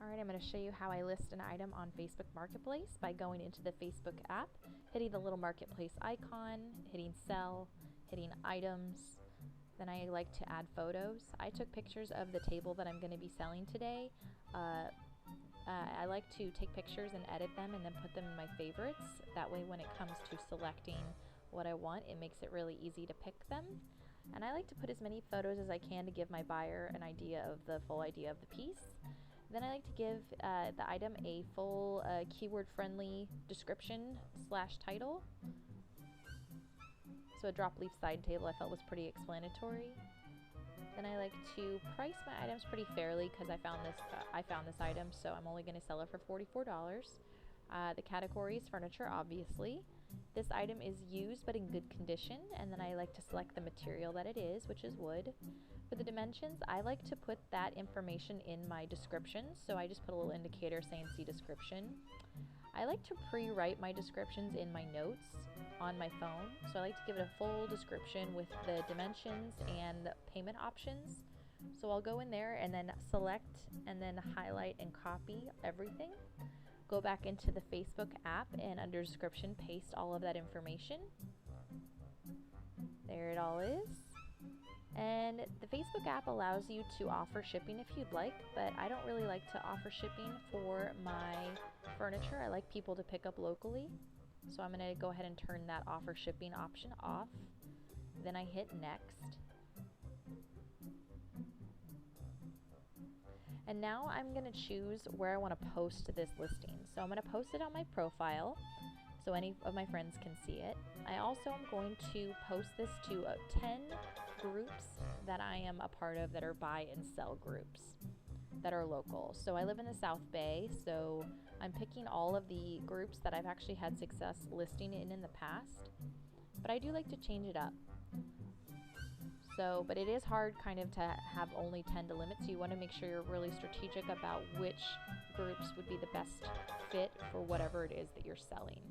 Alright, I'm going to show you how I list an item on Facebook Marketplace by going into the Facebook app, hitting the little marketplace icon, hitting sell, hitting items. Then I like to add photos. I took pictures of the table that I'm going to be selling today. I like to take pictures and edit them and then put them in my favorites. That way when it comes to selecting what I want, it makes it really easy to pick them. And I like to put as many photos as I can to give my buyer an idea of the full idea of the piece. Then I like to give the item a full keyword-friendly description / title. So a drop leaf side table I felt was pretty explanatory. Then I like to price my items pretty fairly because I found this item, so I'm only going to sell it for $44. The category is furniture, obviously. This item is used but in good condition, and then I like to select the material that it is, which is wood. For the dimensions, I like to put that information in my description, so I just put a little indicator saying see description. I like to pre-write my descriptions in my notes on my phone, so I like to give it a full description with the dimensions and the payment options. So I'll go in there and then select and then highlight and copy everything. Go back into the Facebook app and under description paste all of that information. There it all is. And the Facebook app allows you to offer shipping if you'd like, but I don't really like to offer shipping for my furniture. I like people to pick up locally. So I'm going to go ahead and turn that offer shipping option off. Then I hit next. And now I'm going to choose where I want to post this listing. So I'm going to post it on my profile so any of my friends can see it. I also am going to post this to 10 groups that I am a part of that are buy and sell groups that are local. So I live in the South Bay, so I'm picking all of the groups that I've actually had success listing in the past. But I do like to change it up. So, but it is hard kind of to have only 10 to limit, so you want to make sure you're really strategic about which groups would be the best fit for whatever it is that you're selling.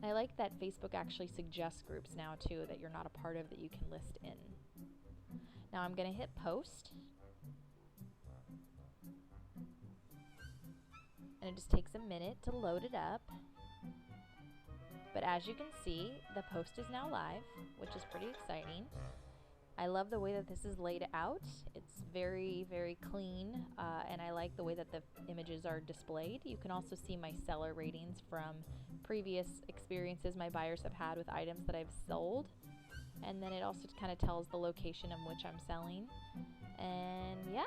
And I like that Facebook actually suggests groups now too that you're not a part of that you can list in. Now I'm going to hit post. And it just takes a minute to load it up. But as you can see, the post is now live, which is pretty exciting. I love the way that this is laid out. It's very, very clean, and I like the way that the images are displayed. You can also see my seller ratings from previous experiences my buyers have had with items that I've sold. And then it also kind of tells the location in which I'm selling. And yeah.